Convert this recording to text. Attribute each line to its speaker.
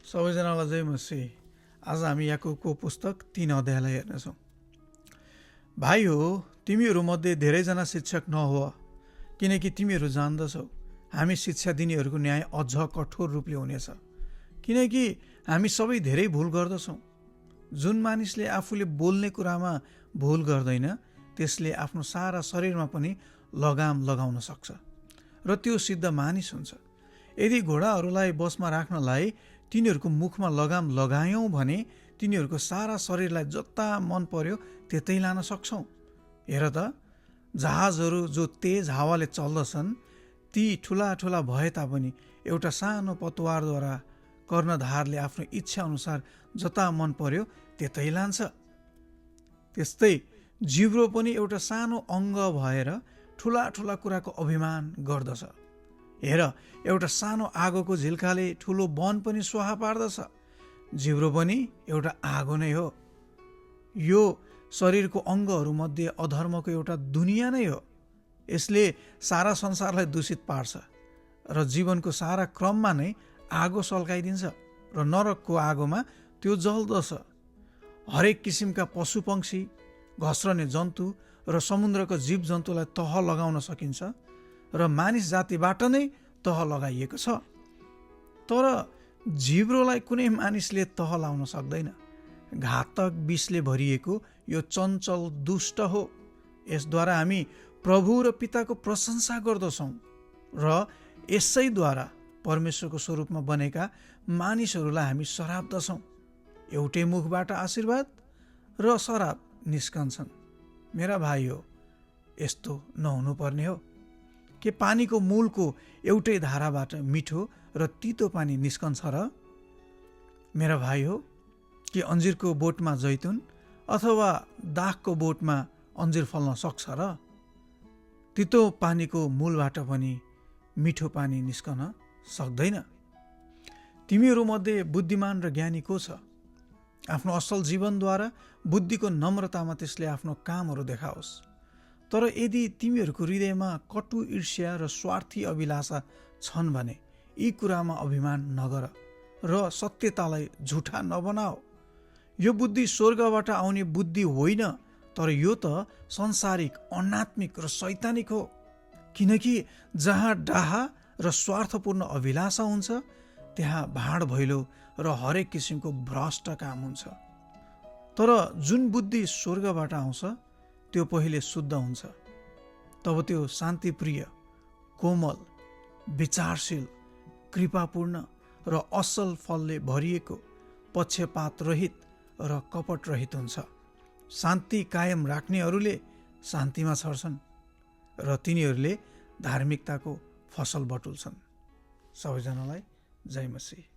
Speaker 1: सबैजनालाई जय मसी। आज हामी याकुबको पुस्तक 3 अध्यायलाई हेर्नेछौँ। भाइ हो, तिमीहरूमध्ये धेरैजना शिक्षक नहो, किनकि तिमीहरू जान्दछौ हामी शिक्षा दिनेहरूको न्याय अझ कठोर रूपले हुनेछ। किनकि हामी सबै धेरै भुल गर्दछौँ। जुन मानिसले आफूले बोल्ने कुरामा भुल गर्दैन, त्यसले आफ्नो सारा शरीरमा पनि लगाम लगाउन सक्छ र त्यो सिद्ध मानिस हुन्छ। यदि घोडाहरूलाई बसमा राख्नलाई तिनीहरूको मुखमा लगाम लगायौँ भने तिनीहरूको सारा शरीरलाई जता मन पर्यो त्यतै लान सक्छौँ। हेर त, जहाजहरू जो तेज हावाले चल्दछन् ती ठुला ठुला भए तापनि एउटा सानो पतवारद्वारा कर्णधारले आफ्नो इच्छा अनुसार जता मन पर्यो त्यतै लान्छ। त्यस्तै जिब्रो पनि एउटा सानो अङ्ग भएर ठुला ठुला कुराको अभिमान गर्दछ। हेर, एउटा सानो आगोको झिल्काले ठुलो वन पनि स्वाहा पार्दछ। जिब्रो पनि एउटा आगो नै हो। यो शरीरको अङ्गहरूमध्ये अधर्मको एउटा दुनियाँ नै हो। यसले सारा संसारलाई दूषित पार्छ र जीवनको सारा क्रममा नै आगो सल्काइदिन्छ र नरकको आगोमा त्यो जल्दछ। हरेक किसिमका पशु पक्षी, घस्रने जन्तु र समुद्रको जीव जन्तुलाई तह लगाउन सकिन्छ र मानिस जातिबाट नै तह लगाइएको छ। तर जिब्रोलाई कुनै मानिसले तह लाउन सक्दैन। घातक विषले भरिएको यो चञ्चल दुष्ट हो। यसद्वारा हामी प्रभु र पिताको प्रशंसा गर्दछौँ र यसैद्वारा परमेश्वरको स्वरूपमा बनेका मानिसहरूलाई हामी सराप्दछौँ। एउटै मुखबाट आशीर्वाद र सराप निस्कन्छन्। मेरा भाइ हो, यस्तो नहुनुपर्ने हो। के पानीको मूलको एउटै धाराबाट मिठो र तितो पानी निस्कन्छ र? मेरा भाइ हो, के अन्जिरको बोटमा जैतुन अथवा दाखको बोटमा अन्जिर फल्न सक्छ र? तितो पानीको मूलबाट पनि मिठो पानी निस्कन सक्दैन। तिमीहरूमध्ये बुद्धिमान र ज्ञानी को छ? आफ्नो असल जीवनद्वारा बुद्धिको नम्रतामा त्यसले आफ्नो कामहरू देखाओस्। तर यदि तिमीहरूको हृदयमा कटु ईर्ष्या र स्वार्थी अभिलाषा छन् भने यी कुरामा अभिमान नगर र सत्यतालाई झुठा नबनाओ। यो बुद्धि स्वर्गबाट आउने बुद्धि होइन, तर यो त संसारिक, अनात्मिक र शैतानिक हो। किनकि जहाँ डाहा र स्वार्थपूर्ण अभिलाषा हुन्छ त्यहाँ भाँड भैलो र हरेक किसिमको भ्रष्ट काम हुन्छ। तर जुन बुद्धि स्वर्गबाट आउँछ त्यो पहिले शुद्ध हुन्छ, तब त्यो शान्तिप्रिय, कोमल, विचारशील, कृपापूर्ण र असल फलले भरिएको, पक्षपात रहित र कपट रहित हुन्छ। शान्ति कायम राख्नेहरूले शान्तिमा छर्छन् र तिनीहरूले धार्मिकताको फसल बटुल्छन्। सबैजनालाई जय मसीह।